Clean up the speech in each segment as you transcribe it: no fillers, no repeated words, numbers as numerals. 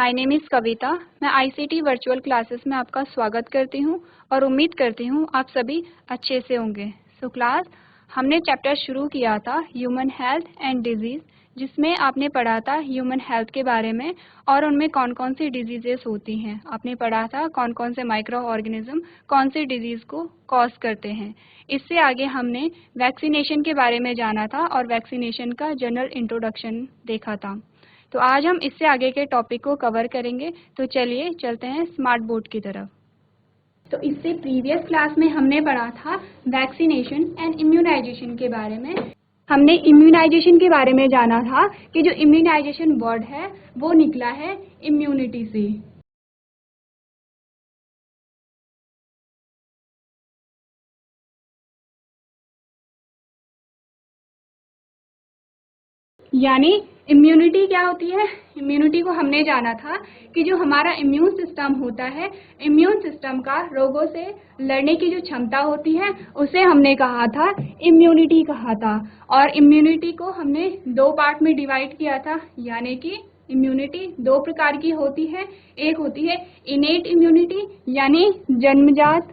My name is कविता। मैं ICT virtual classes में आपका स्वागत करती हूं और उम्मीद करती हूं आप सभी अच्छे से होंगे। क्लास हमने चैप्टर शुरू किया था ह्यूमन हेल्थ एंड डिजीज़, जिसमें आपने पढ़ा था ह्यूमन हेल्थ के बारे में और उनमें कौन कौन सी डिजीजेस होती हैं। आपने पढ़ा था कौन कौन से माइक्रो ऑर्गेनिज्म कौन सी डिजीज़ को कॉज करते हैं। इससे आगे हमने वैक्सीनेशन के बारे में जाना था और वैक्सीनेशन का जनरल इंट्रोडक्शन देखा था। तो आज हम इससे आगे के टॉपिक को कवर करेंगे। तो चलिए चलते हैं स्मार्ट बोर्ड की तरफ। तो इससे प्रीवियस क्लास में हमने पढ़ा था वैक्सीनेशन एंड इम्यूनाइजेशन के बारे में। हमने इम्यूनाइजेशन के बारे में जाना था कि जो इम्यूनाइजेशन वर्ड है वो निकला है इम्यूनिटी से। यानी इम्यूनिटी क्या होती है? इम्यूनिटी को हमने जाना था कि जो हमारा इम्यून सिस्टम होता है, इम्यून सिस्टम का रोगों से लड़ने की जो क्षमता होती है उसे हमने कहा था इम्यूनिटी कहा था। और इम्यूनिटी को हमने दो पार्ट में डिवाइड किया था, यानी कि इम्यूनिटी दो प्रकार की होती है। एक होती है इनेट इम्यूनिटी यानी जन्मजात,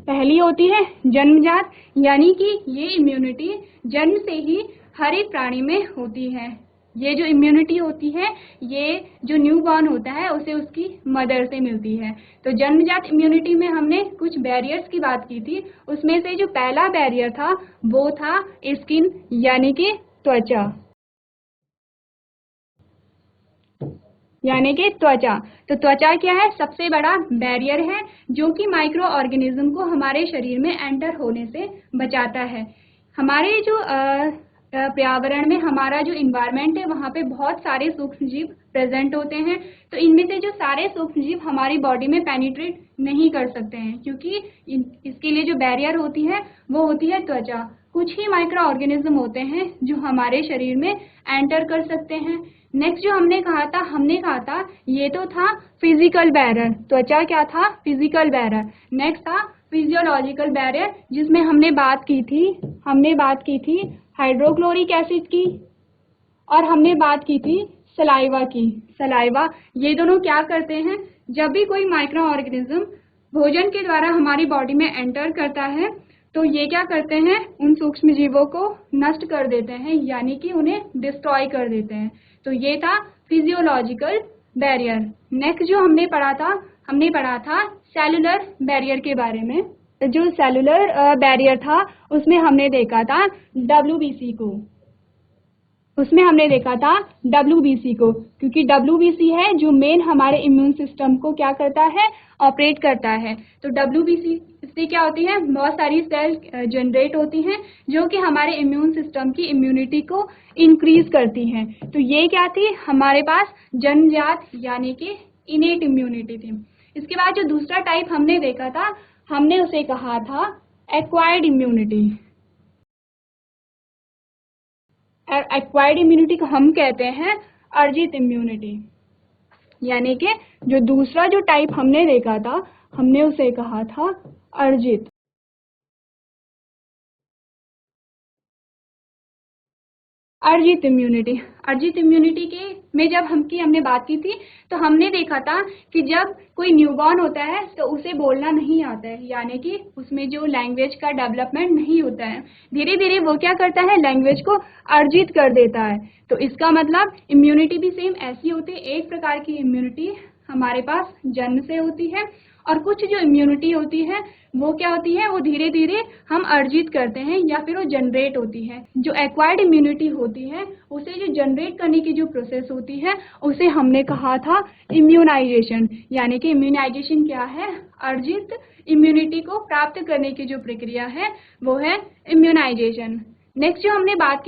पहली होती है जन्मजात, यानी कि ये इम्यूनिटी जन्म से ही हर एक प्राणी में होती है। ये जो इम्यूनिटी होती है ये जो न्यूबॉर्न होता है उसे उसकी मदर से मिलती है। तो जन्मजात इम्यूनिटी में हमने कुछ बैरियर्स की बात की थी। उसमें से जो पहला बैरियर था वो था स्किन यानी कि त्वचा, यानी कि त्वचा। तो त्वचा क्या है? सबसे बड़ा बैरियर है जो कि माइक्रो ऑर्गेनिज्म को हमारे शरीर में एंटर होने से बचाता है। हमारे जो पर्यावरण में हमारा जो इन्वायरमेंट है वहाँ पे बहुत सारे सूक्ष्म जीव प्रेजेंट होते हैं। तो इनमें से जो सारे सूक्ष्म जीव हमारी बॉडी में पेनिट्रेट नहीं कर सकते हैं, क्योंकि इसके लिए जो बैरियर होती है वो होती है त्वचा। कुछ ही माइक्रो ऑर्गेनिज्म होते हैं जो हमारे शरीर में एंटर कर सकते हैं। नेक्स्ट जो हमने कहा था ये तो था फिजिकल बैरियर। त्वचा क्या था? Physical barrier. नेक्स्ट था फिजियोलॉजिकल बैरियर, जिसमें हमने बात की थी हाइड्रोक्लोरिक एसिड की और हमने बात की थी सलाइवा की। सलाइवा, ये दोनों क्या करते हैं? जब भी कोई माइक्रो ऑर्गेनिज्म भोजन के द्वारा हमारी बॉडी में एंटर करता है तो ये क्या करते हैं? उन सूक्ष्म जीवों को नष्ट कर देते हैं, यानी कि उन्हें डिस्ट्रॉय कर देते हैं। तो ये था फिजियोलॉजिकल बैरियर। नेक्स्ट जो हमने पढ़ा था सेलुलर बैरियर के बारे में। जो सेलुलर बैरियर था उसमें हमने देखा था WBC को, क्योंकि WBC है जो मेन हमारे इम्यून सिस्टम को क्या करता है? ऑपरेट करता है। तो WBC से क्या होती है? बहुत सारी सेल जनरेट होती हैं जो कि हमारे इम्यून सिस्टम की इम्यूनिटी को इंक्रीज करती हैं। तो ये क्या थी? हमारे पास जन्मजात यानी कि इनेट इम्यूनिटी थी। इसके बाद जो दूसरा टाइप हमने देखा था हमने उसे कहा था एक्वायर्ड इम्यूनिटी। एक्वायर्ड इम्यूनिटी को हम कहते हैं अर्जित इम्यूनिटी, यानी कि जो दूसरा जो टाइप हमने देखा था हमने उसे कहा था अर्जित। अर्जित इम्यूनिटी के में जब हमने बात की थी तो हमने देखा था कि जब कोई न्यूबॉर्न होता है तो उसे बोलना नहीं आता है, यानी कि उसमें जो लैंग्वेज का डेवलपमेंट नहीं होता है। धीरे धीरे वो क्या करता है? लैंग्वेज को अर्जित कर देता है। तो इसका मतलब इम्यूनिटी भी सेम ऐसी होती है। एक प्रकार की इम्यूनिटी हमारे पास जन्म से होती है और कुछ जो इम्यूनिटी होती है वो क्या होती है? वो धीरे धीरे हम अर्जित करते हैं या फिर वो जनरेट होती है। जो एक्वायर्ड इम्यूनिटी होती है उसे जो जनरेट करने की जो प्रोसेस होती है उसे हमने कहा था इम्यूनाइजेशन। यानी कि इम्यूनाइजेशन क्या है? अर्जित इम्यूनिटी को प्राप्त करने की जो प्रक्रिया है वो है इम्यूनाइजेशन। नेक्स्ट जो हमने बात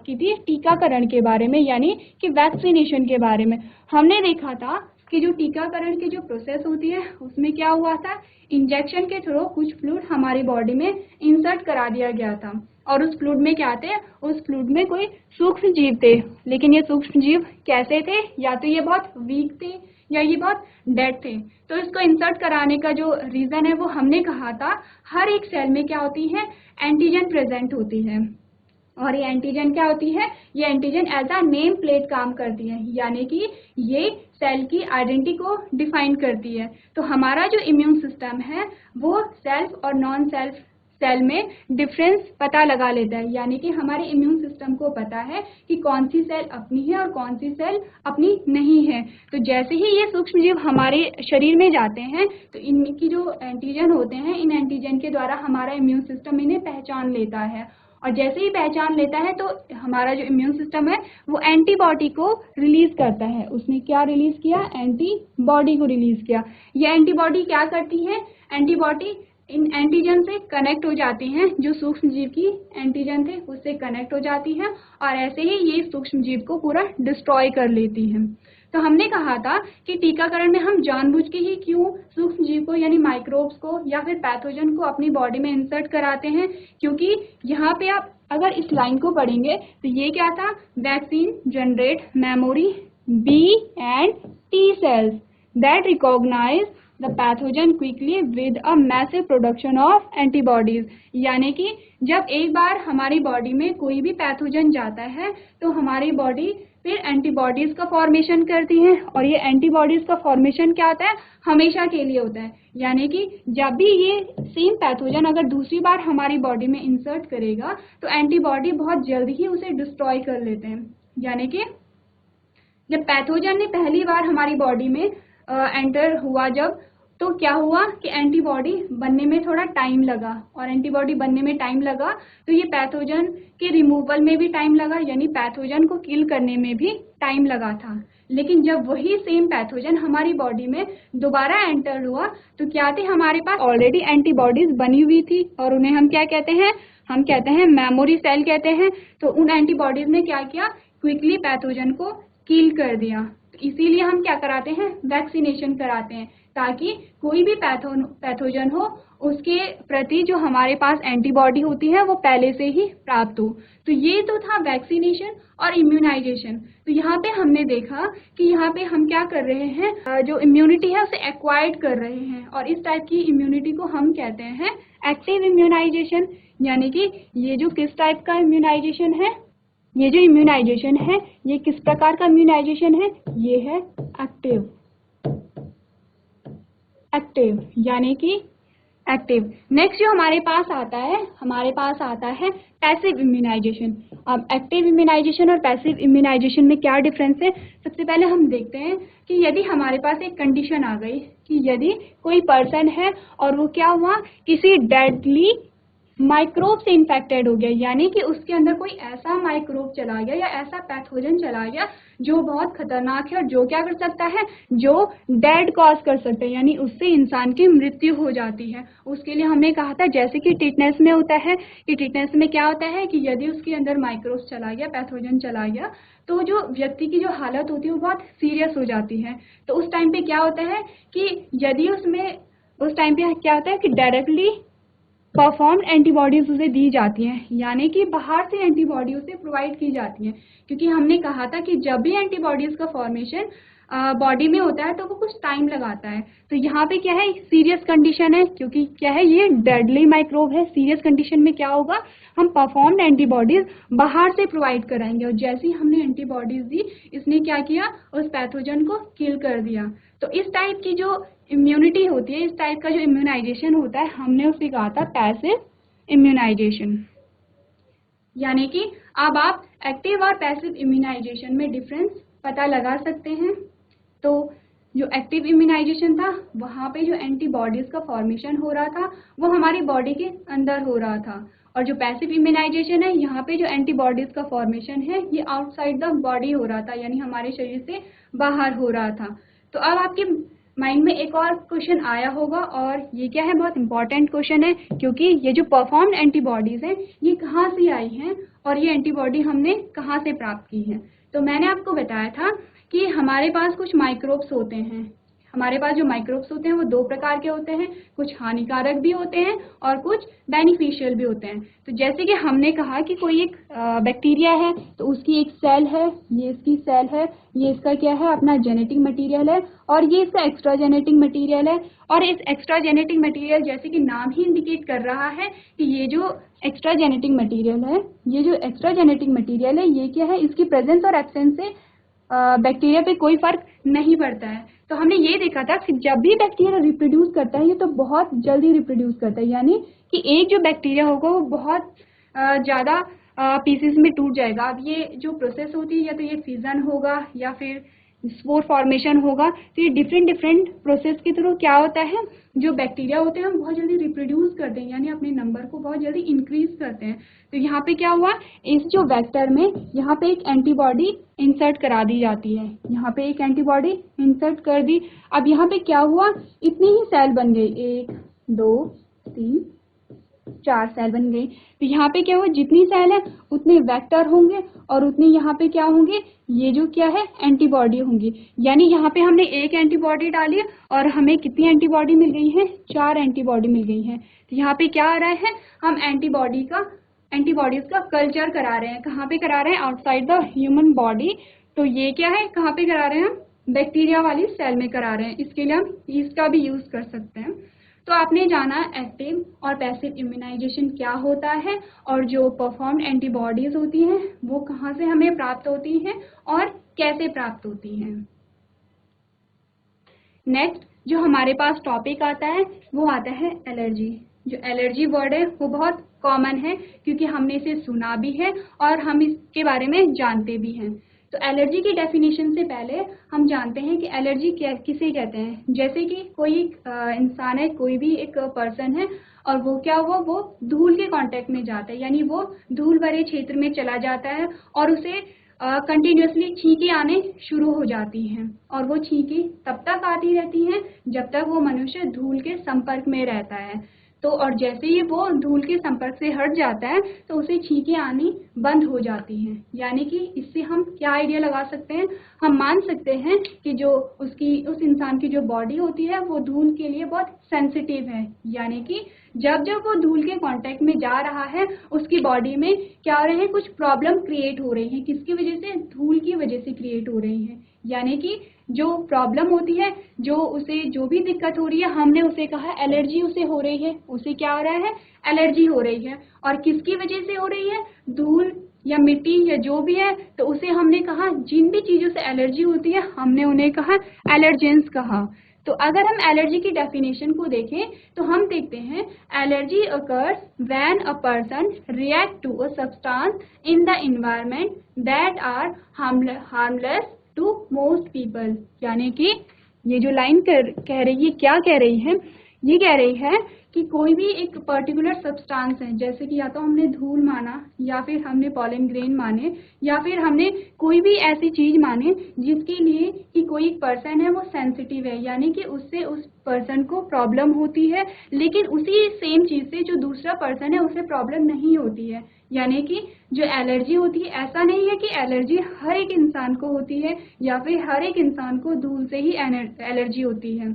की थी टीकाकरण के बारे में, यानी कि वैक्सीनेशन के बारे में। हमने देखा था कि जो टीकाकरण की जो प्रोसेस होती है उसमें क्या हुआ था? इंजेक्शन के थ्रू कुछ फ्लूइड हमारी बॉडी में इंसर्ट करा दिया गया था और उस फ्लूइड में क्या थे, उस फ्लूइड में कोई सूक्ष्म जीव थे, लेकिन ये सूक्ष्म जीव कैसे थे, या तो ये बहुत वीक थे या ये बहुत डेड थे। तो इसको इंसर्ट कराने का जो रीज़न है वो हमने कहा था, हर एक सेल में क्या होती है, एंटीजन प्रेजेंट होती है। और ये एंटीजन क्या होती है, ये antigen as a name plate काम करती है, यानी कि ये सेल की आइडेंटिटी को डिफाइन करती है। तो हमारा जो इम्यून सिस्टम है वो सेल्फ और नॉन सेल्फ सेल में डिफरेंस पता लगा लेता है, यानी कि हमारे इम्यून सिस्टम को पता है कि कौन सी सेल अपनी है और कौन सी सेल अपनी नहीं है। तो जैसे ही ये सूक्ष्म जीव हमारे शरीर में जाते हैं तो इनकी जो एंटीजन होते हैं, इन एंटीजन के द्वारा हमारा इम्यून सिस्टम इन्हें पहचान लेता है, और जैसे ही पहचान लेता है तो हमारा जो इम्यून सिस्टम है वो एंटीबॉडी को रिलीज करता है। उसने क्या रिलीज किया, एंटीबॉडी को रिलीज किया। ये एंटीबॉडी क्या करती है, एंटीबॉडी इन एंटीजन से कनेक्ट हो जाती हैं, जो सूक्ष्म जीव की एंटीजन थे उससे कनेक्ट हो जाती हैं, और ऐसे ही ये सूक्ष्म जीव को पूरा डिस्ट्रॉय कर लेती हैं। तो हमने कहा था कि टीकाकरण में हम जानबूझ के ही क्यों सूक्ष्म जीव को यानी माइक्रोब्स को या फिर पैथोजन को अपनी बॉडी में इंसर्ट कराते हैं, क्योंकि यहाँ पे आप अगर इस लाइन को पढ़ेंगे तो ये क्या था, vaccine generate memory B and T cells that recognise the pathogen quickly with a massive production of antibodies. यानी कि जब एक बार हमारी बॉडी में कोई भी पैथोजन जाता है तो हमारी बॉडी फिर एंटीबॉडीज का फॉर्मेशन करती है, और ये एंटीबॉडीज का फॉर्मेशन क्या होता है, हमेशा के लिए होता है। यानी कि जब भी ये सेम पैथोजन अगर दूसरी बार हमारी बॉडी में इंसर्ट करेगा तो एंटीबॉडी बहुत जल्दी ही उसे डिस्ट्रॉय कर लेते हैं। यानी कि जब पैथोजन ने पहली बार हमारी बॉडी में एंटर हुआ जब, तो क्या हुआ कि एंटीबॉडी बनने में थोड़ा टाइम लगा, और एंटीबॉडी बनने में टाइम लगा तो ये पैथोजन के रिमूवल में भी टाइम लगा, यानी पैथोजन को किल करने में भी टाइम लगा था। लेकिन जब वही सेम पैथोजन हमारी बॉडी में दोबारा एंटर हुआ तो क्या थी, हमारे पास ऑलरेडी एंटीबॉडीज बनी हुई थी, और उन्हें हम क्या कहते हैं, हम कहते हैं मेमोरी सेल कहते हैं। तो उन एंटीबॉडीज ने क्या किया, क्विकली पैथोजन को किल कर दिया। तो इसीलिए हम क्या कराते हैं, वैक्सीनेशन कराते हैं, ताकि कोई भी पैथोजन हो उसके प्रति जो हमारे पास एंटीबॉडी होती है वो पहले से ही प्राप्त हो। तो ये तो था वैक्सीनेशन और इम्यूनाइजेशन। तो यहाँ पे हमने देखा कि यहाँ पे हम क्या कर रहे हैं, जो इम्यूनिटी है उसे एक्वायर्ड कर रहे हैं, और इस टाइप की इम्यूनिटी को हम कहते हैं एक्टिव इम्यूनाइजेशन। यानी कि ये जो किस टाइप का इम्यूनाइजेशन है, ये जो इम्यूनाइजेशन है ये किस प्रकार का इम्यूनाइजेशन है, ये है एक्टिव, यानी कि एक्टिव। नेक्स्ट जो हमारे पास आता है पैसिव इम्यूनाइजेशन। अब एक्टिव इम्यूनाइजेशन और पैसिव इम्यूनाइजेशन में क्या डिफरेंस है, सबसे पहले हम देखते हैं कि यदि हमारे पास एक कंडीशन आ गई कि यदि कोई पर्सन है और वो क्या हुआ, किसी डेडली माइक्रोब से इन्फेक्टेड हो गया, यानी कि उसके अंदर कोई ऐसा माइक्रोब चला गया या ऐसा पैथोजन चला गया जो बहुत खतरनाक है और जो क्या कर सकता है, जो डेड कॉज कर सकता है, यानी उससे इंसान की मृत्यु हो जाती है। उसके लिए हमने कहा था जैसे कि टिटनेस में होता है कि टिटनेस में क्या होता है कि यदि उसके अंदर माइक्रोब चला गया, पैथोजन चला गया, तो जो व्यक्ति की जो हालत होती है वो बहुत सीरियस हो जाती है। तो उस टाइम पे क्या होता है कि यदि उस टाइम पे क्या होता है कि डायरेक्टली परफॉर्म्ड एंटीबॉडीज उसे दी जाती हैं, यानी कि बाहर से एंटीबॉडी उसे प्रोवाइड की जाती हैं, क्योंकि हमने कहा था कि जब भी एंटीबॉडीज का फॉर्मेशन बॉडी में होता है तो वो कुछ टाइम लगाता है। तो यहाँ पे क्या है, सीरियस कंडीशन है, क्योंकि क्या है, ये डेडली माइक्रोब है। सीरियस कंडीशन में क्या होगा, हम परफॉर्म्ड एंटीबॉडीज बाहर से प्रोवाइड कराएंगे, और जैसे ही हमने एंटीबॉडीज दी इसने क्या किया, उस पैथोजन को किल कर दिया। तो इस टाइप की जो इम्यूनिटी होती है, इस टाइप का जो इम्यूनाइजेशन होता है, हमने उसे कहा था पैसिव इम्यूनाइजेशन। यानी कि अब आप एक्टिव और पैसिव इम्यूनाइजेशन में डिफरेंस पता लगा सकते हैं। तो जो एक्टिव इम्यूनाइजेशन था वहाँ पे जो एंटीबॉडीज का फॉर्मेशन हो रहा था वो हमारी बॉडी के अंदर हो रहा था, और जो पैसिव इम्यूनाइजेशन है यहाँ पे जो एंटीबॉडीज का फॉर्मेशन है ये आउटसाइड द बॉडी हो रहा था, यानी हमारे शरीर से बाहर हो रहा था। तो अब आपके माइंड में एक और क्वेश्चन आया होगा, और ये क्या है, बहुत इंपॉर्टेंट क्वेश्चन है, क्योंकि ये जो परफॉर्म्ड एंटीबॉडीज हैं ये कहाँ से आई हैं और ये एंटीबॉडी हमने कहाँ से प्राप्त की है। तो मैंने आपको बताया था कि हमारे पास कुछ माइक्रोब्स होते हैं, हमारे पास जो माइक्रोब्स होते हैं वो दो प्रकार के होते हैं, कुछ हानिकारक भी होते हैं और कुछ बेनिफिशियल भी होते हैं। तो जैसे कि हमने कहा कि कोई एक बैक्टीरिया है तो उसकी एक सेल है, ये इसकी सेल है, ये इसका क्या है, अपना जेनेटिक मटेरियल है, और ये इसका एक्स्ट्रा जेनेटिक मटेरियल है। और इस एक्स्ट्रा जेनेटिक मटेरियल, जैसे कि नाम ही इंडिकेट कर रहा है कि ये जो एक्स्ट्रा जेनेटिक मटेरियल है, ये जो एक्स्ट्रा जेनेटिक मटेरियल है, ये क्या है, इसकी प्रेजेंस और एब्सेंस से बैक्टीरिया पे कोई फर्क नहीं पड़ता है। तो हमने ये देखा था कि जब भी बैक्टीरिया रिप्रोड्यूस करता है ये तो बहुत जल्दी रिप्रोड्यूस करता है, यानी कि एक जो बैक्टीरिया होगा वो बहुत ज़्यादा पीसेस में टूट जाएगा। अब ये जो प्रोसेस होती है, या तो ये फिजन होगा या फिर स्पोर फॉर्मेशन होगा, तो ये डिफरेंट प्रोसेस के थ्रू क्या होता है, जो बैक्टीरिया होते हैं हम बहुत जल्दी रिप्रोड्यूस करते हैं, यानी अपने नंबर को बहुत जल्दी इंक्रीज करते हैं। तो यहाँ पे क्या हुआ, इस जो वेक्टर में यहाँ पे एक एंटीबॉडी इंसर्ट करा दी जाती है, यहाँ पे एक एंटीबॉडी इंसर्ट कर दी। अब यहाँ पे क्या हुआ, इतनी ही सेल बन गई, 1 2 3 4 सेल बन गई। तो यहाँ पे क्या हुआ, जितनी सेल है उतने वेक्टर होंगे और उतने यहाँ पे क्या होंगे, ये जो क्या है, एंटीबॉडी होंगी। यानी यहाँ पे हमने एक एंटीबॉडी डाली और हमें कितनी एंटीबॉडी मिल गई है, 4 एंटीबॉडी मिल गई है। तो यहाँ पे क्या आ रहा है, हम एंटीबॉडीज का कल्चर करा रहे हैं। कहाँ पे करा रहे हैं, आउटसाइड द ह्यूमन बॉडी। तो ये क्या है, कहाँ पे करा रहे हैं, हम बैक्टीरिया वाली सेल में करा रहे हैं। इसके लिए हम इसका भी यूज कर सकते हैं। तो आपने जाना एक्टिव और पैसिव इम्यूनाइजेशन क्या होता है, और जो परफॉर्म्ड एंटीबॉडीज होती हैं वो कहाँ से हमें प्राप्त होती हैं और कैसे प्राप्त होती हैं। नेक्स्ट जो हमारे पास टॉपिक आता है वो आता है एलर्जी। जो एलर्जी वर्ड है वो बहुत कॉमन है क्योंकि हमने इसे सुना भी है और हम इसके बारे में जानते भी हैं। तो एलर्जी की डेफिनेशन से पहले हम जानते हैं कि एलर्जी किसे कहते हैं। जैसे कि कोई इंसान है, कोई भी एक पर्सन है और वो क्या हुआ, वो धूल के कांटेक्ट में जाता है, यानी वो धूल भरे क्षेत्र में चला जाता है और उसे कंटिन्यूसली छींकें आने शुरू हो जाती हैं, और वो छींकें तब तक आती रहती हैं जब तक वो मनुष्य धूल के संपर्क में रहता है। तो और जैसे ही वो धूल के संपर्क से हट जाता है तो उसे छींकें आनी बंद हो जाती हैं। यानी कि इससे हम क्या आइडिया लगा सकते हैं, हम मान सकते हैं कि जो उस इंसान की जो बॉडी होती है वो धूल के लिए बहुत सेंसिटिव है। यानी कि जब जब वो धूल के कांटेक्ट में जा रहा है उसकी बॉडी में क्या हो रहे हैं, कुछ प्रॉब्लम क्रिएट हो रही है। किसकी वजह से, धूल की वजह से क्रिएट हो रही है। यानी कि जो प्रॉब्लम होती है, जो उसे जो भी दिक्कत हो रही है, हमने उसे कहा एलर्जी उसे हो रही है, उसे क्या हो रहा है, एलर्जी हो रही है। और किसकी वजह से हो रही है, धूल या मिट्टी या जो भी है, तो उसे हमने कहा, जिन भी चीजों से एलर्जी होती है हमने उन्हें कहा एलर्जेंस कहा। तो अगर हम एलर्जी की डेफिनेशन को देखें तो हम देखते हैं allergy occurs when a person react to a substance in the environment that are harmless to most people. यानी कि ये जो लाइन कह रही है, क्या कह रही है, ये कह रही है कि कोई भी एक पर्टिकुलर सब्सटेंस है, जैसे कि या तो हमने धूल माना या फिर हमने पॉलन ग्रेन माने या फिर हमने कोई भी ऐसी चीज माने जिसके लिए कि कोई एक पर्सन है वो सेंसिटिव है, यानी कि उससे उस पर्सन को प्रॉब्लम होती है, लेकिन उसी सेम चीज से जो दूसरा पर्सन है उसे प्रॉब्लम नहीं होती है। यानी कि जो एलर्जी होती है, ऐसा नहीं है कि एलर्जी हर एक इंसान को होती है या फिर हर एक इंसान को धूल से ही एलर्जी होती है।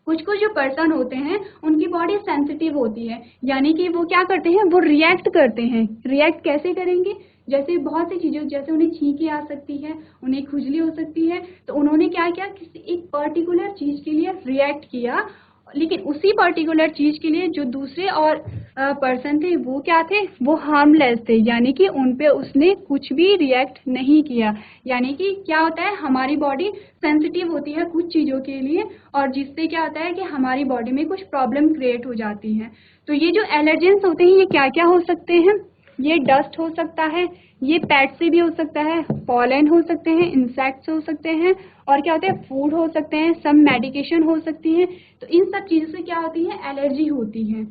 कुछ कुछ जो पर्सन होते हैं उनकी बॉडी सेंसिटिव होती है, यानी कि वो क्या करते हैं, वो रिएक्ट करते हैं। रिएक्ट कैसे करेंगे, जैसे बहुत सी चीज़ों, जैसे उन्हें छींकें आ सकती है, उन्हें खुजली हो सकती है, तो उन्होंने क्या किया, किसी एक पर्टिकुलर चीज़ के लिए रिएक्ट किया, लेकिन उसी पर्टिकुलर चीज के लिए जो दूसरे और पर्सन थे वो क्या थे, वो हार्मलेस थे, यानी कि उन पे उसने कुछ भी रिएक्ट नहीं किया। यानी कि क्या होता है, हमारी बॉडी सेंसिटिव होती है कुछ चीज़ों के लिए, और जिससे क्या होता है कि हमारी बॉडी में कुछ प्रॉब्लम क्रिएट हो जाती है। तो ये जो एलर्जेंस होते हैं ये क्या क्या हो सकते हैं, ये डस्ट हो सकता है, ये पेट से भी हो सकता है, पॉलन हो सकते हैं, इंसेक्ट्स हो सकते हैं, और क्या होता है, फूड हो सकते हैं, सब मेडिकेशन हो सकती है। तो इन सब चीज़ों से क्या होती है, एलर्जी होती है।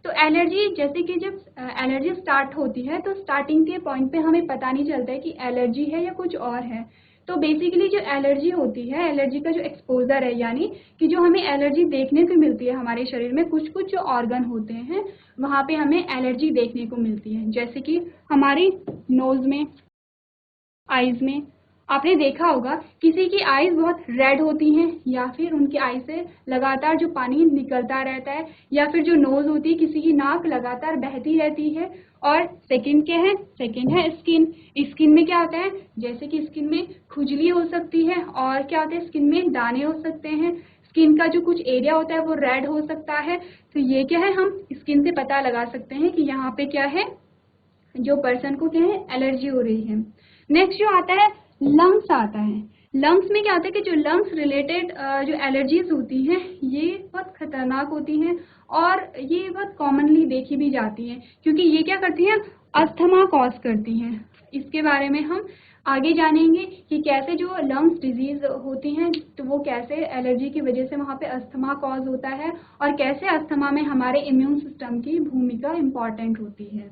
तो एलर्जी, जैसे कि जब एलर्जी स्टार्ट होती है तो स्टार्टिंग के पॉइंट पे हमें पता नहीं चलता है कि एलर्जी है या कुछ और है। तो बेसिकली जो एलर्जी होती है, एलर्जी का जो एक्सपोजर है, यानी कि जो हमें एलर्जी देखने को मिलती है हमारे शरीर में, कुछ कुछ जो ऑर्गन होते हैं वहाँ पे हमें एलर्जी देखने को मिलती है, जैसे कि हमारी नोज में, आईज में, आपने देखा होगा किसी की आईज बहुत रेड होती हैं या फिर उनकी आई से लगातार जो पानी निकलता रहता है, या फिर जो नोज होती है किसी की नाक लगातार बहती रहती है। और सेकंड क्या है? सेकंड है स्किन। स्किन में क्या होता है? जैसे कि स्किन में खुजली हो सकती है, और क्या होता है, स्किन में दाने हो सकते हैं, स्किन का जो कुछ एरिया होता है वो रेड हो सकता है। तो ये क्या है, हम स्किन से पता लगा सकते हैं कि यहाँ पे क्या है, जो पर्सन को क्या है, एलर्जी हो रही है। नेक्स्ट जो आता है लंग्स आता है। लंग्स में क्या होता है कि जो लंग्स रिलेटेड जो एलर्जीज होती हैं ये बहुत खतरनाक होती हैं, और ये बहुत कॉमनली देखी भी जाती हैं, क्योंकि ये क्या करती हैं, अस्थमा कॉज करती हैं। इसके बारे में हम आगे जानेंगे कि कैसे जो लंग्स डिजीज होती हैं तो वो कैसे एलर्जी की वजह से वहाँ पे अस्थमा कॉज होता है, और कैसे अस्थमा में हमारे इम्यून सिस्टम की भूमिका इम्पॉर्टेंट होती है।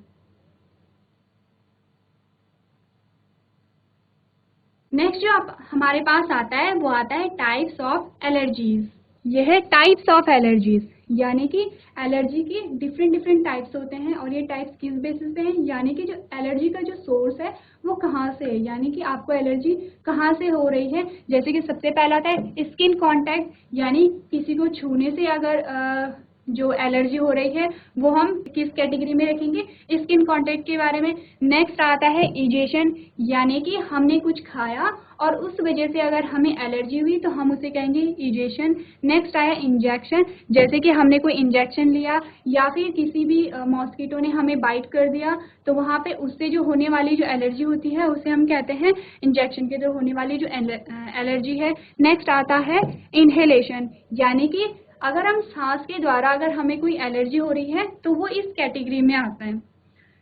नेक्स्ट जो हमारे पास आता है वो आता है टाइप्स ऑफ एलर्जीज। यह है टाइप्स ऑफ एलर्जीज, यानी कि एलर्जी के डिफरेंट डिफरेंट टाइप्स होते हैं, और ये टाइप्स किस बेसिस पे हैं, यानी कि जो एलर्जी का जो सोर्स है वो कहाँ से है, यानी कि आपको एलर्जी कहाँ से हो रही है। जैसे कि सबसे पहला आता है स्किन कांटेक्ट, यानी किसी को छूने से अगर जो एलर्जी हो रही है वो हम किस कैटेगरी में रखेंगे, स्किन कांटेक्ट के बारे में। नेक्स्ट आता है इजेशन, यानी कि हमने कुछ खाया और उस वजह से अगर हमें एलर्जी हुई तो हम उसे कहेंगे इजेशन। नेक्स्ट आया इंजेक्शन, जैसे कि हमने कोई इंजेक्शन लिया या फिर किसी भी मॉस्किटो ने हमें बाइट कर दिया, तो वहाँ पे उससे जो होने वाली जो एलर्जी होती है उसे हम कहते हैं इंजेक्शन के थ्रू होने वाली जो एलर्जी है। नेक्स्ट आता है इनहेलेशन, यानी कि अगर हम सांस के द्वारा अगर हमें कोई एलर्जी हो रही है तो वो इस कैटेगरी में आता है।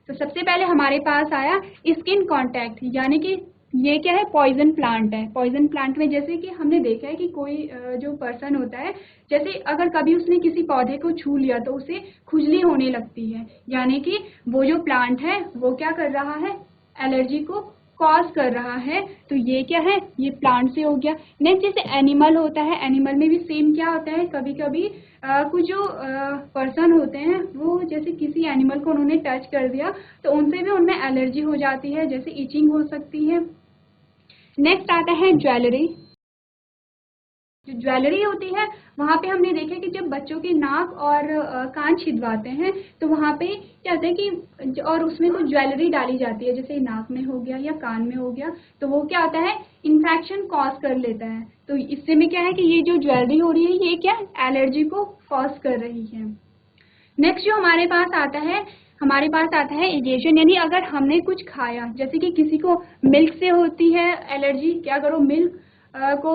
तो सबसे पहले हमारे पास आया स्किन कांटेक्ट, यानी कि ये क्या है, पॉइजन प्लांट है। पॉइजन प्लांट में जैसे कि हमने देखा है कि कोई जो पर्सन होता है, जैसे अगर कभी उसने किसी पौधे को छू लिया तो उसे खुजली होने लगती है, यानी कि वो जो प्लांट है वो क्या कर रहा है, एलर्जी को कॉज कर रहा है। तो ये क्या है, ये प्लांट से हो गया। नेक्स्ट जैसे एनिमल होता है, एनिमल में भी सेम क्या होता है, कभी कभी कुछ जो पर्सन होते हैं वो जैसे किसी एनिमल को उन्होंने टच कर दिया तो उनसे भी उनमें एलर्जी हो जाती है, जैसे इचिंग हो सकती है। नेक्स्ट आता है ज्वेलरी। जो ज्वेलरी होती है वहाँ पे हमने देखा कि जब बच्चों की नाक और कान छिदवाते हैं तो वहाँ पे क्या होता है कि और उसमें कुछ ज्वेलरी डाली जाती है, जैसे नाक में हो गया या कान में हो गया, तो वो क्या होता है, इन्फेक्शन कॉज कर लेता है। तो इससे में क्या है कि ये जो ज्वेलरी हो रही है ये क्या एलर्जी को कॉज कर रही है। नेक्स्ट जो हमारे पास आता है इजेशन, यानी अगर हमने कुछ खाया, जैसे कि किसी को मिल्क से होती है एलर्जी, क्या करो मिल्क को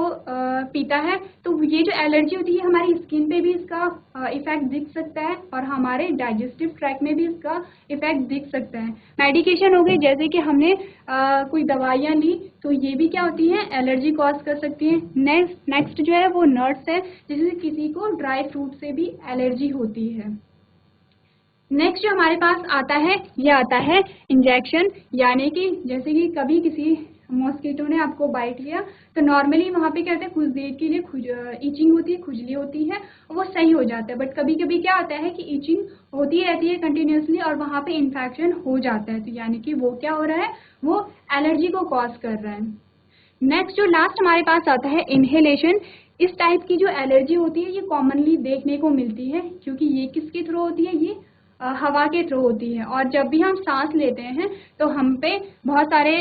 पीता है तो ये जो एलर्जी होती है हमारी स्किन पे भी इसका इफेक्ट दिख सकता है, और हमारे डाइजेस्टिव ट्रैक में भी इसका इफेक्ट दिख सकता है। मेडिकेशन हो गई, जैसे कि हमने कोई दवाइयाँ ली तो ये भी क्या होती है, एलर्जी कॉज कर सकती है। नेक्स्ट जो है वो नट्स है, जैसे किसी को ड्राई फ्रूट से भी एलर्जी होती है। नेक्स्ट जो हमारे पास आता है ये आता है इंजेक्शन, यानी कि जैसे कि कभी किसी मॉस्किटो ने आपको बाइट लिया तो नॉर्मली वहाँ पे क्या होता है, कुछ देर के लिए इचिंग होती है, खुजली होती है, वो सही हो जाता है। बट कभी कभी क्या होता है कि इचिंग होती रहती है कंटिन्यूसली और वहाँ पे इन्फेक्शन हो जाता है, तो यानी कि वो क्या हो रहा है, वो एलर्जी को कॉज कर रहा है। नेक्स्ट जो लास्ट हमारे पास आता है इनहेलेशन। इस टाइप की जो एलर्जी होती है ये कॉमनली देखने को मिलती है, क्योंकि ये किसके थ्रू होती है, ये हवा के थ्रू होती है। और जब भी हम सांस लेते हैं तो हम पे बहुत सारे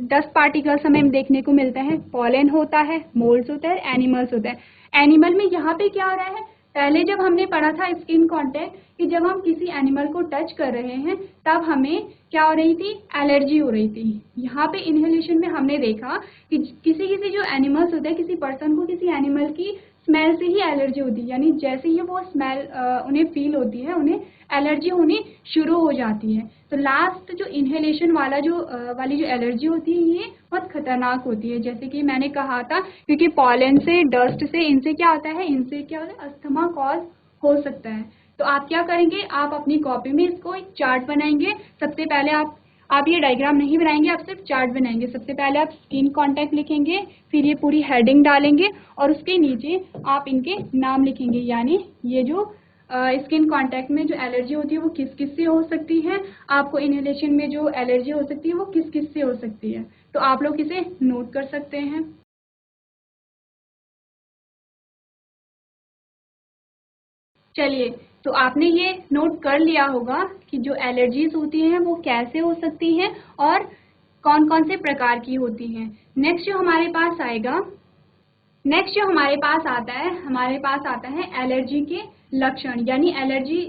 डस्ट पार्टिकल्स हमें देखने को मिलते हैं। पॉलन होता है, मोल्स होता है, एनिमल्स होता है। एनिमल में यहाँ पे क्या हो रहा है, पहले जब हमने पढ़ा था स्किन कांटेक्ट कि जब हम किसी एनिमल को टच कर रहे हैं तब हमें क्या हो रही थी, एलर्जी हो रही थी। यहाँ पे इनहेलेशन में हमने देखा कि किसी जो एनिमल्स होते हैं, किसी पर्सन को किसी एनिमल की स्मेल से ही एलर्जी होती है, यानी जैसे ही वो स्मेल उन्हें फील होती है उन्हें एलर्जी होनी शुरू हो जाती है। तो लास्ट जो इनहेलेशन वाली जो एलर्जी होती है ये बहुत खतरनाक होती है, जैसे कि मैंने कहा था, क्योंकि पॉलन से, डस्ट से, इनसे क्या होता है, अस्थमा कॉज हो सकता है। तो आप क्या करेंगे, आप अपनी कॉपी में इसको एक चार्ट बनाएंगे। सबसे पहले आप ये डायग्राम नहीं बनाएंगे, आप सिर्फ चार्ट बनाएंगे। सबसे पहले आप स्किन कांटेक्ट लिखेंगे, फिर ये पूरी हेडिंग डालेंगे और उसके नीचे आप इनके नाम लिखेंगे, यानी ये जो स्किन कांटेक्ट में जो एलर्जी होती है वो किस किस से हो सकती है, आपको इनहेलेशन में जो एलर्जी हो सकती है वो किस किस से हो सकती है। तो आप लोग इसे नोट कर सकते हैं। चलिए, तो आपने ये नोट कर लिया होगा कि जो एलर्जीज होती हैं वो कैसे हो सकती हैं और कौन कौन से प्रकार की होती हैं। नेक्स्ट जो हमारे पास आता है, एलर्जी के लक्षण, यानी एलर्जी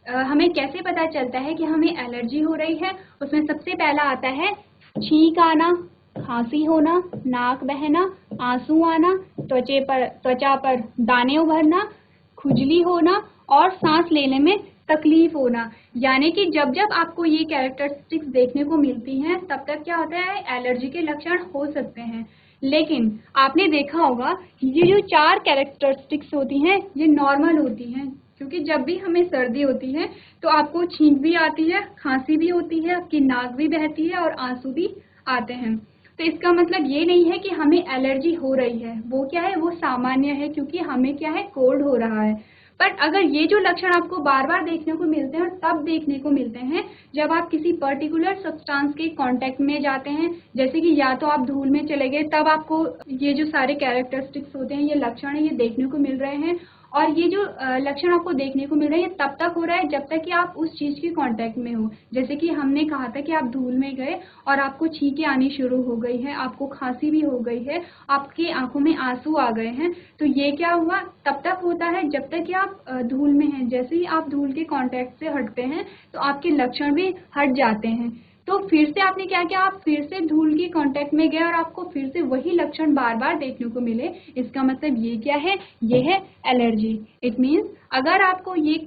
हमें कैसे पता चलता है कि हमें एलर्जी हो रही है। उसमें सबसे पहला आता है छींक आना, खांसी होना, नाक बहना, आंसू आना, त्वचा पर दाने उभरना, खुजली होना और सांस लेने में तकलीफ होना। यानी कि जब जब आपको ये कैरेक्टरिस्टिक्स देखने को मिलती हैं तब तक क्या होता है, एलर्जी के लक्षण हो सकते हैं। लेकिन आपने देखा होगा कि ये जो 4 कैरेक्टरिस्टिक्स होती हैं ये नॉर्मल होती हैं, क्योंकि जब भी हमें सर्दी होती है तो आपको छींक भी आती है, खांसी भी होती है, आपकी नाक भी बहती है और आंसू भी आते हैं। तो इसका मतलब ये नहीं है कि हमें एलर्जी हो रही है, वो क्या है, वो सामान्य है, क्योंकि हमें क्या है, कोल्ड हो रहा है। पर अगर ये जो लक्षण आपको बार बार देखने को मिलते हैं, और तब देखने को मिलते हैं जब आप किसी पर्टिकुलर सब्सटेंस के कांटेक्ट में जाते हैं, जैसे कि या तो आप धूल में चले गए, तब आपको ये जो सारे कैरेक्टरिस्टिक्स होते हैं, ये लक्षण है, ये देखने को मिल रहे हैं। और ये जो लक्षण आपको देखने को मिल रहे हैं, तब तक हो रहा है जब तक कि आप उस चीज के कांटेक्ट में हो। जैसे कि हमने कहा था कि आप धूल में गए और आपको छींकें आनी शुरू हो गई है, आपको खांसी भी हो गई है, आपकी आंखों में आंसू आ गए हैं, तो ये क्या हुआ, तब तक होता है जब तक कि आप धूल में हैं। जैसे ही आप धूल के कांटेक्ट से हटते हैं तो आपके लक्षण भी हट जाते हैं। तो फिर से आपने क्या किया, आप फिर से धूल के कांटेक्ट में गए और आपको फिर से वही लक्षण बार बार देखने को मिले। इसका मतलब ये क्या है, ये है एलर्जी। इट मीन्स अगर आपको ये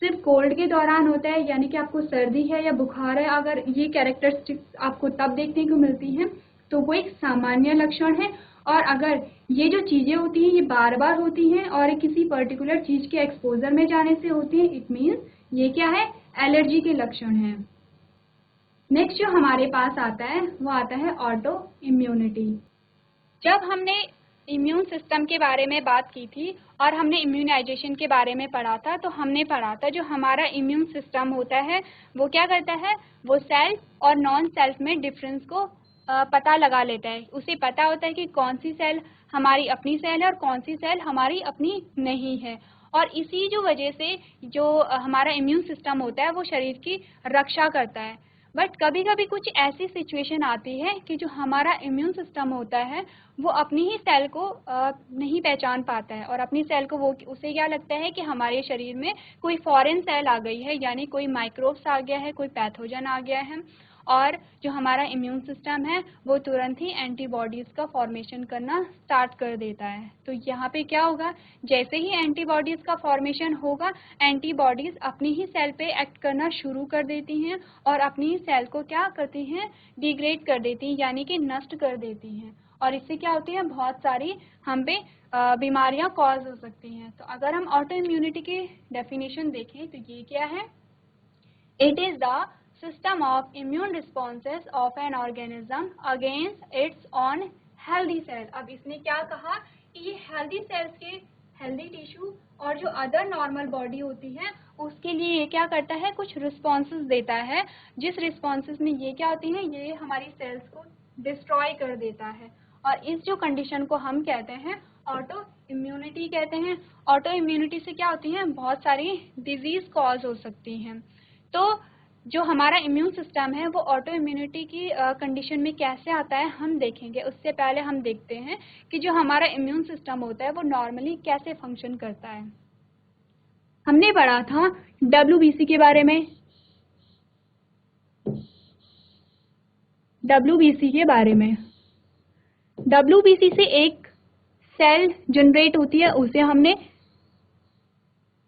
सिर्फ कोल्ड के दौरान होता है, यानी कि आपको सर्दी है या बुखार है, अगर ये कैरेक्टरिस्टिक्स आपको तब देखने को मिलती हैं तो वो एक सामान्य लक्षण है। और अगर ये जो चीजें होती हैं ये बार बार होती हैं और किसी पर्टिकुलर चीज के एक्सपोजर में जाने से होती है, इट मीन्स ये क्या है, एलर्जी के लक्षण हैं। नेक्स्ट जो हमारे पास आता है वो आता है ऑटो इम्यूनिटी। जब हमने इम्यून सिस्टम के बारे में बात की थी और हमने इम्यूनाइजेशन के बारे में पढ़ा था, तो हमने पढ़ा था जो हमारा इम्यून सिस्टम होता है वो क्या करता है, वो सेल्फ और नॉन सेल्फ में डिफरेंस को पता लगा लेता है। उसे पता होता है कि कौन सी सेल हमारी अपनी सेल है और कौन सी सेल हमारी अपनी नहीं है। और इसी जो वजह से जो हमारा इम्यून सिस्टम होता है वो शरीर की रक्षा करता है। बट कभी कभी कुछ ऐसी सिचुएशन आती है कि जो हमारा इम्यून सिस्टम होता है वो अपनी ही सेल को नहीं पहचान पाता है, और अपनी सेल को वो उसे क्या लगता है कि हमारे शरीर में कोई फॉरेन सेल आ गई है, यानी कोई माइक्रोब्स आ गया है, कोई पैथोजन आ गया है। और जो हमारा इम्यून सिस्टम है वो तुरंत ही एंटीबॉडीज़ का फॉर्मेशन करना स्टार्ट कर देता है। तो यहाँ पे क्या होगा, जैसे ही एंटीबॉडीज़ का फॉर्मेशन होगा, एंटीबॉडीज़ अपनी ही सेल पे एक्ट करना शुरू कर देती हैं और अपनी ही सेल को क्या करती हैं, डिग्रेड कर देती हैं, यानी कि नष्ट कर देती हैं। और इससे क्या होती है, बहुत सारी हम पे बीमारियां कॉज हो सकती हैं। तो अगर हम ऑटो इम्यूनिटी की डेफिनेशन देखें तो ये क्या है, it is the system of immune responses of an organism against its own healthy cell। अब इसने क्या कहा कि ये healthy cells के healthy tissue और जो अदर नॉर्मल बॉडी होती है उसके लिए ये क्या करता है, कुछ रिस्पॉन्सेज देता है, जिस रिस्पॉन्सेज में ये क्या होती है, ये हमारी सेल्स को डिस्ट्रॉय कर देता है। और इस जो कंडीशन को हम कहते हैं ऑटो इम्यूनिटी कहते हैं। ऑटो इम्यूनिटी से क्या होती है, बहुत सारी डिजीज कॉज हो सकती हैं। तो जो हमारा इम्यून सिस्टम है वो ऑटो इम्यूनिटी की कंडीशन में कैसे आता है हम देखेंगे। उससे पहले हम देखते हैं कि जो हमारा इम्यून सिस्टम होता है वो नॉर्मली कैसे फंक्शन करता है। हमने पढ़ा था डब्ल्यूबीसी के बारे में, डब्ल्यूबीसी से एक सेल जनरेट होती है, उसे हमने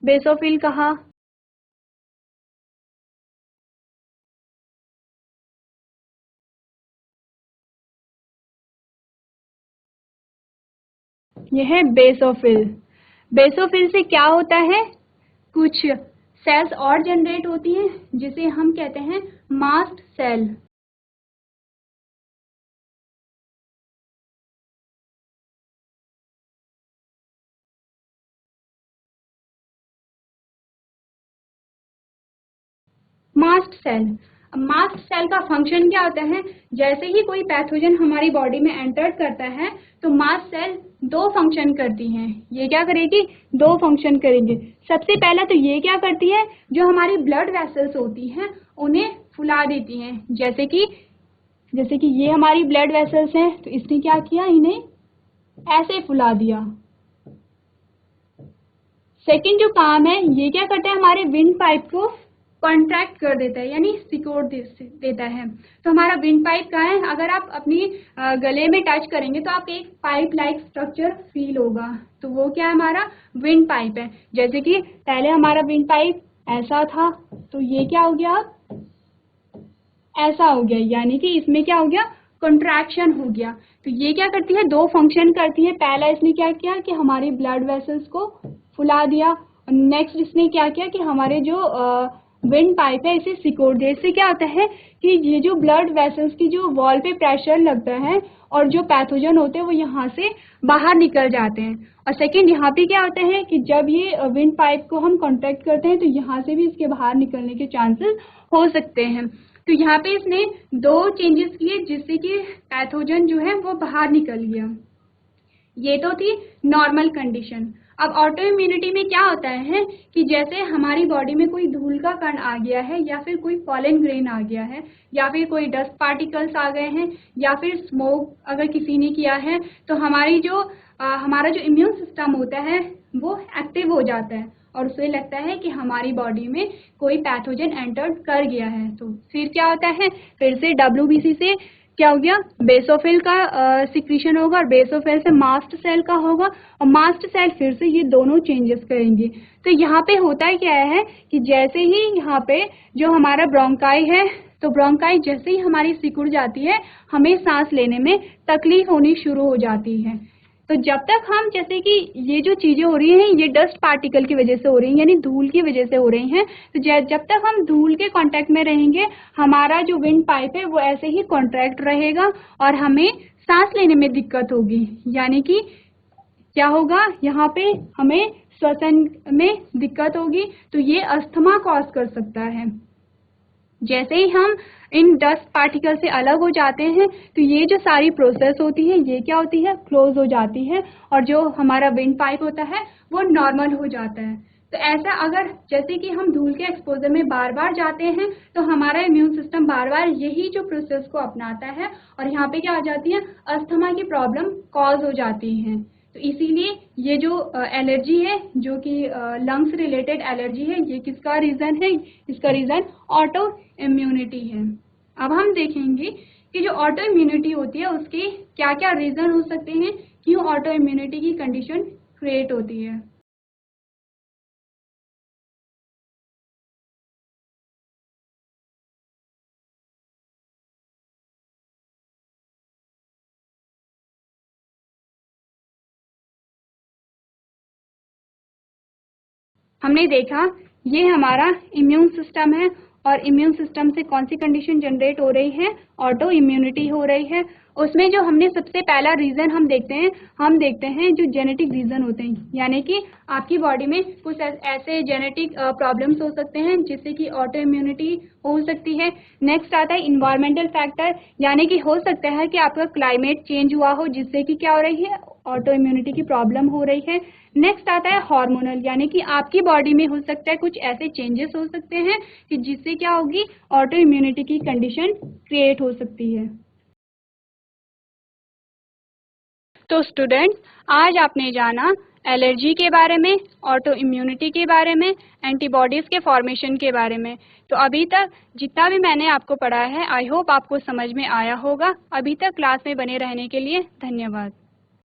बेसोफिल कहा। यह है बेसोफिल। बेसोफिल से क्या होता है, कुछ सेल्स और जनरेट होती हैं जिसे हम कहते हैं mast cell. Mast cell. Mast cell का फंक्शन क्या होता है, जैसे ही कोई पैथोजन हमारी बॉडी में एंटर करता है तो मास्ट सेल दो फंक्शन करती हैं। ये क्या करेगी, दो फंक्शन करेंगे। सबसे पहला तो ये क्या करती है, जो हमारी ब्लड वेसल्स होती हैं उन्हें फुला देती हैं। जैसे कि ये हमारी ब्लड वेसल्स हैं, तो इसने क्या किया, इन्हें ऐसे फुला दिया। सेकंड जो काम है, ये क्या करता है, हमारे विंड पाइप को कॉन्ट्रैक्ट कर देता है, यानी सिकोड़ देता है। तो हमारा विंड पाइप कहाँ है, अगर आप अपनी गले में टच करेंगे तो आपको एक पाइप लाइक स्ट्रक्चर फील होगा, तो वो क्या है, हमारा विंड पाइप है। जैसे कि पहले हमारा विंड पाइप ऐसा था, तो ये क्या हो गया, ऐसा हो गया, यानी कि इसमें क्या हो गया, कंट्रैक्शन हो गया। तो ये क्या करती है, दो फंक्शन करती है। पहला इसने क्या किया कि हमारे ब्लड वेसल्स को फुला दिया, और नेक्स्ट इसने क्या किया कि हमारे जो विंड पाइप है इसे सिकोड़ दिया। इससे क्या होता है कि ये जो ब्लड वेसल्स की जो वॉल पे प्रेशर लगता है और जो पैथोजन होते हैं वो यहाँ से बाहर निकल जाते हैं। और सेकेंड यहाँ पे क्या होता है कि जब ये विंड पाइप को हम कॉन्ट्रैक्ट करते हैं तो यहाँ से भी इसके बाहर निकलने के चांसेस हो सकते हैं। तो यहाँ पे इसने दो चेंजेस किए जिससे कि पैथोजन जो है वो बाहर निकल गया। ये तो थी नॉर्मल कंडीशन। अब ऑटो इम्यूनिटी में क्या होता है कि जैसे हमारी बॉडी में कोई धूल का कण आ गया है, या फिर कोई पॉलन ग्रेन आ गया है, या फिर कोई डस्ट पार्टिकल्स आ गए हैं, या फिर स्मोक अगर किसी ने किया है, तो हमारा जो इम्यून सिस्टम होता है वो एक्टिव हो जाता है और उसे लगता है कि हमारी बॉडी में कोई पैथोजन एंटर कर गया है। तो फिर क्या होता है, फिर से WBC से क्या हो गया, बेसोफिल का सिक्रीशन होगा, और बेसोफिल से मास्ट सेल का होगा, और मास्ट सेल फिर से ये दोनों चेंजेस करेंगे। तो यहाँ पे होता है क्या है कि जैसे ही यहाँ पे जो हमारा ब्रोंकाई है, तो ब्रोंकाई जैसे ही हमारी सिकुड़ जाती है हमें सांस लेने में तकलीफ होनी शुरू हो जाती है। तो जब तक हम, जैसे कि ये जो चीजें हो रही हैं ये डस्ट पार्टिकल की वजह से हो रही हैं, यानी धूल की वजह से हो रही हैं, तो जब तक हम धूल के कांटेक्ट में रहेंगे हमारा जो विंड पाइप है वो ऐसे ही कॉन्ट्रैक्ट रहेगा और हमें सांस लेने में दिक्कत होगी। यानी कि क्या होगा, यहाँ पे हमें श्वसन में दिक्कत होगी, तो ये अस्थमा कॉज कर सकता है। जैसे ही हम इन डस्ट पार्टिकल से अलग हो जाते हैं तो ये जो सारी प्रोसेस होती है ये क्या होती है, क्लोज हो जाती है, और जो हमारा विंड पाइप होता है वो नॉर्मल हो जाता है। तो ऐसा अगर जैसे कि हम धूल के एक्सपोजर में बार बार जाते हैं तो हमारा इम्यून सिस्टम बार बार यही जो प्रोसेस को अपनाता है और यहाँ पे क्या हो जाती है, अस्थमा की प्रॉब्लम कॉज हो जाती है। तो इसीलिए ये जो एलर्जी है, जो कि लंग्स रिलेटेड एलर्जी है, ये किसका रीजन है, इसका रीजन ऑटो इम्यूनिटी है। अब हम देखेंगे कि जो ऑटो इम्यूनिटी होती है उसके क्या क्या रीजन हो सकते हैं, क्यों ऑटो इम्यूनिटी की कंडीशन क्रिएट होती है। हमने देखा ये हमारा इम्यून सिस्टम है और इम्यून सिस्टम से कौन सी कंडीशन जनरेट हो रही है, ऑटो इम्यूनिटी हो रही है। उसमें जो हमने सबसे पहला रीजन हम देखते हैं जो जेनेटिक रीजन होते हैं, यानी कि आपकी बॉडी में कुछ ऐसे जेनेटिक प्रॉब्लम्स हो सकते हैं जिससे कि ऑटो इम्यूनिटी हो सकती है। नेक्स्ट आता है इन्वायरमेंटल फैक्टर, यानी कि हो सकता है कि आपका क्लाइमेट चेंज हुआ हो जिससे कि क्या हो रही है, ऑटो इम्यूनिटी की प्रॉब्लम हो रही है। नेक्स्ट आता है हार्मोनल, यानी कि आपकी बॉडी में हो सकता है कुछ ऐसे चेंजेस हो सकते हैं कि जिससे क्या होगी, ऑटो इम्यूनिटी की कंडीशन क्रिएट हो सकती है। तो स्टूडेंट्स, आज आपने जाना एलर्जी के बारे में, ऑटो इम्यूनिटी के बारे में, एंटीबॉडीज के फॉर्मेशन के बारे में। तो अभी तक जितना भी मैंने आपको पढ़ाया है आई होप आपको समझ में आया होगा। अभी तक क्लास में बने रहने के लिए धन्यवाद।